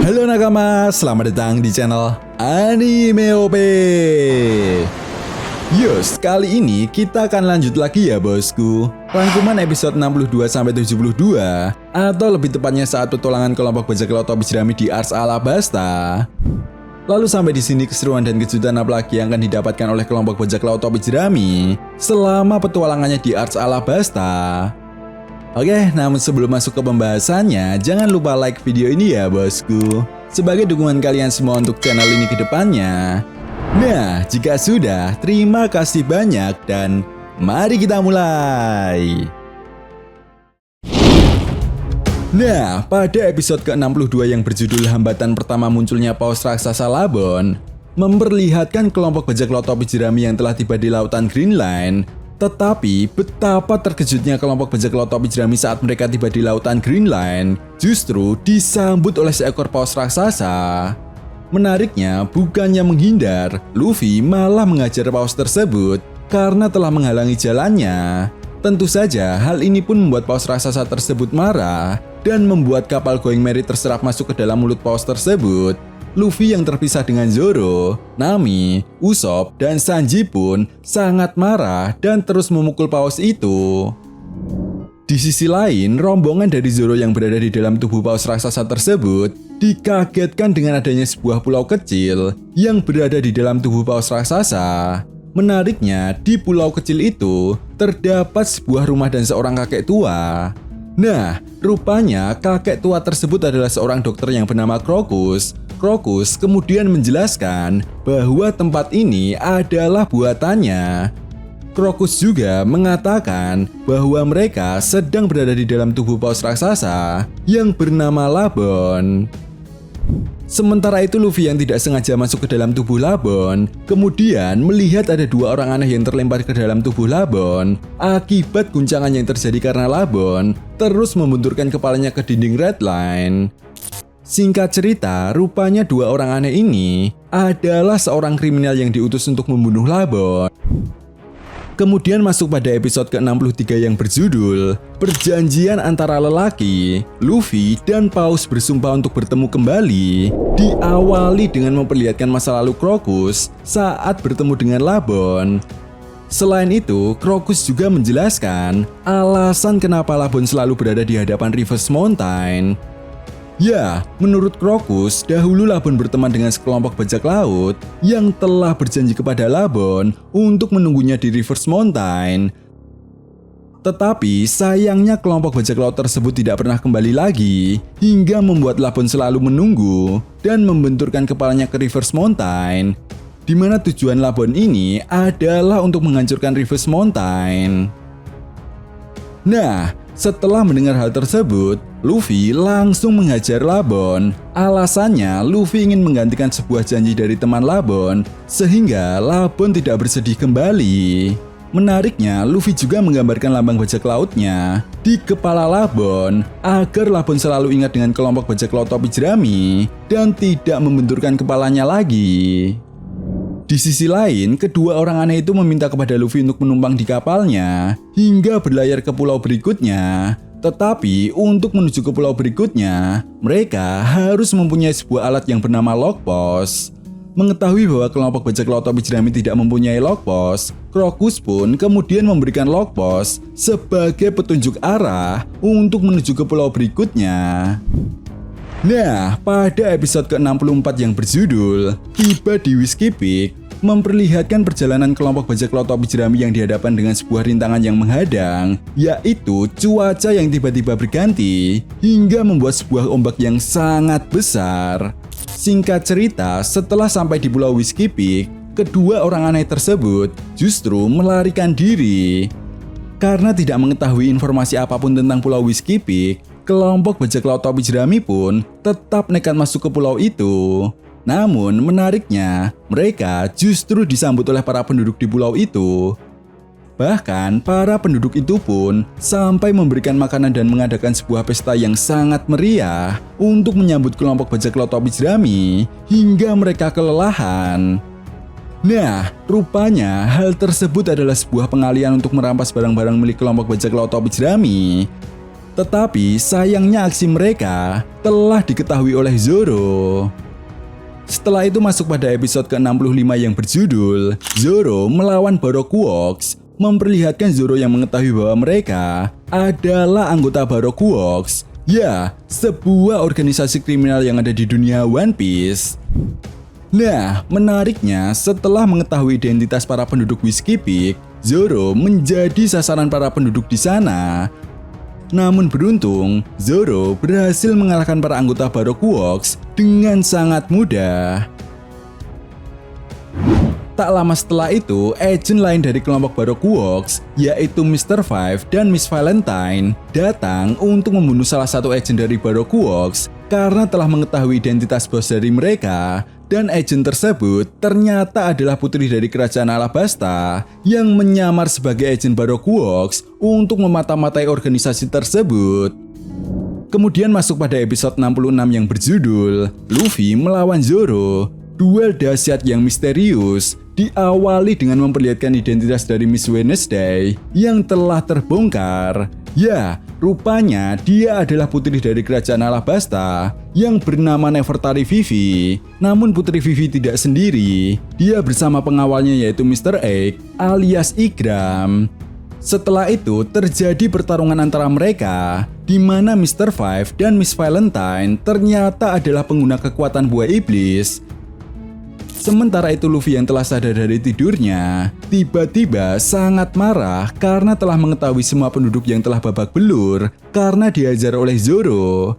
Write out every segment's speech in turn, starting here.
Halo nakama, selamat datang di channel Anime OP. Yus, kali ini kita akan lanjut lagi ya bosku. Rangkuman episode 62-72 atau lebih tepatnya saat petualangan kelompok bajak laut Tobi Jerami di Ars Alabasta. Lalu sampai di sini keseruan dan kejutan apa lagi yang akan didapatkan oleh kelompok bajak laut Tobi Jerami selama petualangannya di Ars Alabasta. Oke, namun sebelum masuk ke pembahasannya, jangan lupa like video ini ya bosku, sebagai dukungan kalian semua untuk channel ini ke depannya. Nah, jika sudah, terima kasih banyak dan mari kita mulai. Nah, pada episode ke-62 yang berjudul Hambatan Pertama Munculnya Paus Raksasa Labon, memperlihatkan kelompok bajak laut Tobi Jerami yang telah tiba di lautan Green Line. Tetapi, betapa terkejutnya kelompok bajak laut Tobi Jerami saat mereka tiba di lautan Green Line, justru disambut oleh seekor paus raksasa. Menariknya, bukannya menghindar, Luffy malah mengajar paus tersebut karena telah menghalangi jalannya. Tentu saja, hal ini pun membuat paus raksasa tersebut marah dan membuat kapal Going Merry terserap masuk ke dalam mulut paus tersebut. Luffy yang terpisah dengan Zoro, Nami, Usopp, dan Sanji pun sangat marah dan terus memukul paus itu. Di sisi lain, rombongan dari Zoro yang berada di dalam tubuh paus raksasa tersebut dikagetkan dengan adanya sebuah pulau kecil yang berada di dalam tubuh paus raksasa. Menariknya, di pulau kecil itu terdapat sebuah rumah dan seorang kakek tua. Nah, rupanya kakek tua tersebut adalah seorang dokter yang bernama Crocus. Crocus kemudian menjelaskan bahwa tempat ini adalah buatannya. Crocus juga mengatakan bahwa mereka sedang berada di dalam tubuh paus raksasa yang bernama Labon. Sementara itu Luffy yang tidak sengaja masuk ke dalam tubuh Labon, kemudian melihat ada dua orang aneh yang terlempar ke dalam tubuh Labon. Akibat guncangan yang terjadi karena Labon terus membenturkan kepalanya ke dinding Red Line. Singkat cerita, rupanya dua orang aneh ini adalah seorang kriminal yang diutus untuk membunuh Labon. Kemudian masuk pada episode ke-63 yang berjudul Perjanjian Antara Lelaki. Luffy dan Paus bersumpah untuk bertemu kembali, diawali dengan memperlihatkan masa lalu Crocus saat bertemu dengan Labon. Selain itu, Crocus juga menjelaskan alasan kenapa Labon selalu berada di hadapan Reverse Mountain. Ya, menurut Crocus, dahulu Labon berteman dengan sekelompok bajak laut yang telah berjanji kepada Labon untuk menunggunya di Reverse Mountain. Tetapi sayangnya kelompok bajak laut tersebut tidak pernah kembali lagi, hingga membuat Labon selalu menunggu dan membenturkan kepalanya ke Reverse Mountain, di mana tujuan Labon ini adalah untuk menghancurkan Reverse Mountain. Nah, setelah mendengar hal tersebut, Luffy langsung menghajar Labon. Alasannya, Luffy ingin menggantikan sebuah janji dari teman Labon, sehingga Labon tidak bersedih kembali. Menariknya, Luffy juga menggambarkan lambang bajak lautnya di kepala Labon, agar Labon selalu ingat dengan kelompok bajak laut Tobi Jerami dan tidak membenturkan kepalanya lagi. Di sisi lain, kedua orang aneh itu meminta kepada Luffy untuk menumpang di kapalnya hingga berlayar ke pulau berikutnya. Tetapi untuk menuju ke pulau berikutnya, mereka harus mempunyai sebuah alat yang bernama Logpost. Mengetahui bahwa kelompok bajak laut Tobi Jerami tidak mempunyai Logpost, Crocus pun kemudian memberikan Logpost sebagai petunjuk arah untuk menuju ke pulau berikutnya. Nah, pada episode ke-64 yang berjudul Tiba di Whiskey Peak, memperlihatkan perjalanan kelompok bajak laut Tobi Jerami yang dihadapkan dengan sebuah rintangan yang menghadang, yaitu cuaca yang tiba-tiba berganti hingga membuat sebuah ombak yang sangat besar. Singkat cerita, setelah sampai di pulau Whiskey Peak, kedua orang aneh tersebut justru melarikan diri. Karena tidak mengetahui informasi apapun tentang pulau Whiskey Peak, kelompok bajak laut Tobi Jerami pun tetap nekat masuk ke pulau itu. Namun menariknya, mereka justru disambut oleh para penduduk di pulau itu. Bahkan para penduduk itu pun sampai memberikan makanan dan mengadakan sebuah pesta yang sangat meriah untuk menyambut kelompok bajak laut Tobi Jerami hingga mereka kelelahan. Nah, rupanya hal tersebut adalah sebuah pengalian untuk merampas barang-barang milik kelompok bajak laut Tobi Jerami. Tetapi sayangnya aksi mereka telah diketahui oleh Zoro. Setelah itu masuk pada episode ke-65 yang berjudul Zoro melawan Baroque Works, memperlihatkan Zoro yang mengetahui bahwa mereka adalah anggota Baroque Works. Ya, sebuah organisasi kriminal yang ada di dunia One Piece. Nah, menariknya setelah mengetahui identitas para penduduk Whiskey Peak, Zoro menjadi sasaran para penduduk di sana. Namun beruntung, Zoro berhasil mengalahkan para anggota Baroque Works dengan sangat mudah. Tak lama setelah itu, agen lain dari kelompok Baroque Works, yaitu Mr. Five dan Miss Valentine, datang untuk membunuh salah satu agen dari Baroque Works karena telah mengetahui identitas bos dari mereka. Dan agen tersebut ternyata adalah putri dari kerajaan Alabasta yang menyamar sebagai agen Baroque Works untuk memata-matai organisasi tersebut. Kemudian masuk pada episode 66 yang berjudul Luffy melawan Zoro. Duel dahsyat yang misterius diawali dengan memperlihatkan identitas dari Miss Wednesday yang telah terbongkar. Ya, rupanya dia adalah putri dari kerajaan Alabasta yang bernama Nefertari Vivi. Namun putri Vivi tidak sendiri, dia bersama pengawalnya yaitu Mr. Egg alias Igram. Setelah itu terjadi pertarungan antara mereka, di mana Mr. Five dan Miss Valentine ternyata adalah pengguna kekuatan buah iblis. Sementara itu Luffy yang telah sadar dari tidurnya, tiba-tiba sangat marah karena telah mengetahui semua penduduk yang telah babak belur karena diajar oleh Zoro.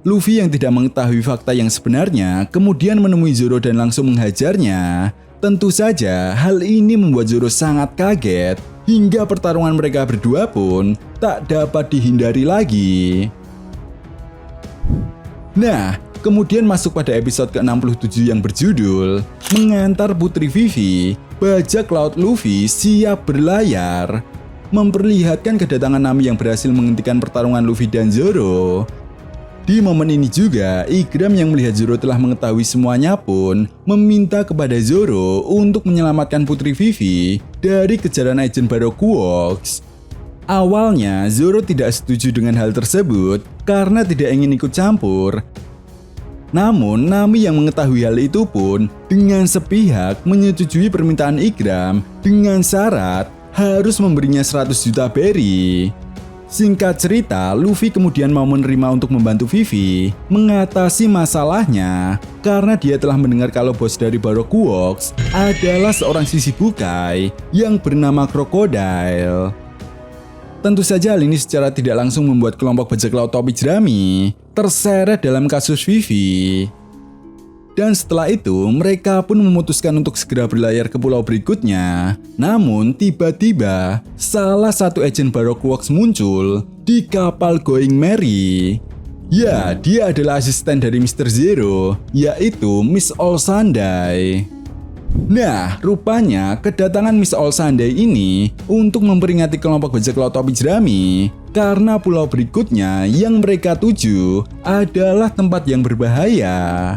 Luffy yang tidak mengetahui fakta yang sebenarnya kemudian menemui Zoro dan langsung menghajarnya. Tentu saja hal ini membuat Zoro sangat kaget, hingga pertarungan mereka berdua pun tak dapat dihindari lagi. Nah, kemudian masuk pada episode ke-67 yang berjudul Mengantar Putri Vivi, bajak laut Luffy siap berlayar. Memperlihatkan kedatangan Nami yang berhasil menghentikan pertarungan Luffy dan Zoro. Di momen ini juga, Igram yang melihat Zoro telah mengetahui semuanya pun meminta kepada Zoro untuk menyelamatkan Putri Vivi dari kejaran agen Baroque Works. Awalnya, Zoro tidak setuju dengan hal tersebut karena tidak ingin ikut campur. Namun, Nami yang mengetahui hal itu pun dengan sepihak menyetujui permintaan Igram dengan syarat harus memberinya 100 juta berry. Singkat cerita, Luffy kemudian mau menerima untuk membantu Vivi mengatasi masalahnya karena dia telah mendengar kalau bos dari Baroque Works adalah seorang Shichibukai yang bernama Crocodile. Tentu saja hal ini secara tidak langsung membuat kelompok bajak laut topi jerami terseret dalam kasus Vivi. Dan setelah itu, mereka pun memutuskan untuk segera berlayar ke pulau berikutnya. Namun, tiba-tiba, salah satu agen Baroque Works muncul di kapal Going Merry. Ya, dia adalah asisten dari Mr. Zero, yaitu Miss All Sunday. Nah, rupanya kedatangan Miss All Sunday ini untuk memperingati kelompok bajak laut topi jerami karena pulau berikutnya yang mereka tuju adalah tempat yang berbahaya.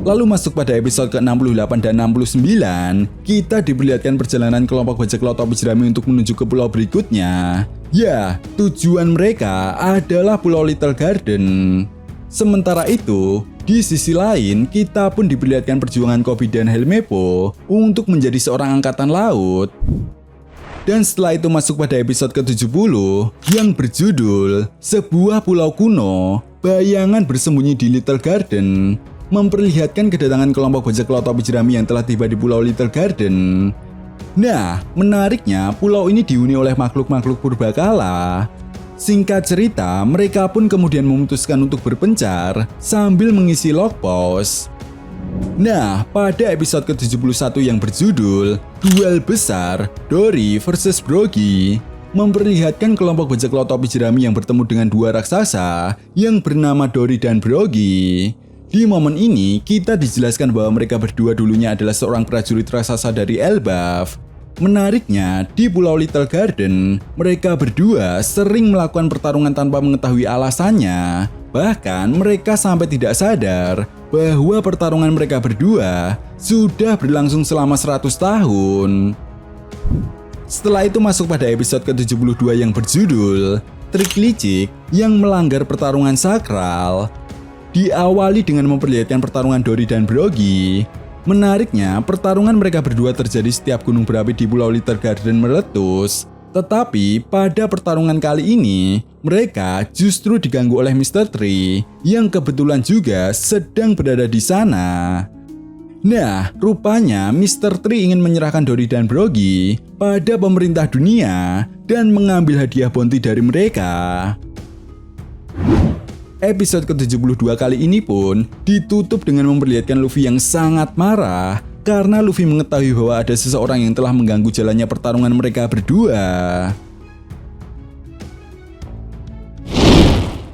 Lalu masuk pada episode ke-68 dan 69, kita diperlihatkan perjalanan kelompok bajak laut topi jerami untuk menuju ke pulau berikutnya. Ya, tujuan mereka adalah Pulau Little Garden. Sementara itu, di sisi lain, kita pun diperlihatkan perjuangan Koby dan Helmeppo untuk menjadi seorang angkatan laut. Dan setelah itu masuk pada episode ke-70 yang berjudul Sebuah Pulau Kuno, Bayangan Bersembunyi di Little Garden, memperlihatkan kedatangan kelompok bajak laut topi jerami yang telah tiba di Pulau Little Garden. Nah, menariknya pulau ini dihuni oleh makhluk-makhluk purbakala. Singkat cerita, mereka pun kemudian memutuskan untuk berpencar sambil mengisi log post. Nah, pada episode ke-71 yang berjudul Duel Besar, Dory vs Brogy, memperlihatkan kelompok bajak laut topi jerami yang bertemu dengan dua raksasa yang bernama Dory dan Brogy. Di momen ini, kita dijelaskan bahwa mereka berdua dulunya adalah seorang prajurit raksasa dari Elbaf. Menariknya, di Pulau Little Garden, mereka berdua sering melakukan pertarungan tanpa mengetahui alasannya. Bahkan, mereka sampai tidak sadar bahwa pertarungan mereka berdua sudah berlangsung selama 100 tahun. Setelah itu masuk pada episode ke-72 yang berjudul trik licik yang melanggar pertarungan sakral. Diawali dengan memperlihatkan pertarungan Dory dan Brogy. Menariknya, pertarungan mereka berdua terjadi setiap gunung berapi di Pulau Little Garden meletus. Tetapi pada pertarungan kali ini, mereka justru diganggu oleh Mr. Tree yang kebetulan juga sedang berada di sana. Nah, rupanya Mr. Tree ingin menyerahkan Dory dan Brogy pada pemerintah dunia dan mengambil hadiah bounty dari mereka. Episode ke-72 kali ini pun ditutup dengan memperlihatkan Luffy yang sangat marah karena Luffy mengetahui bahwa ada seseorang yang telah mengganggu jalannya pertarungan mereka berdua.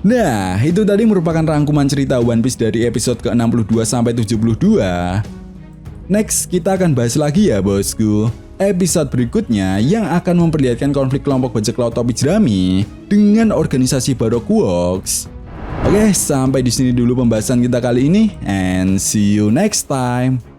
Nah, itu tadi merupakan rangkuman cerita One Piece dari episode ke-62 sampai 72. Next, kita akan bahas lagi ya bosku. Episode berikutnya yang akan memperlihatkan konflik kelompok bajak laut topi jerami dengan organisasi Baroque Works. Oke, sampai di sini dulu pembahasan kita kali ini, and see you next time.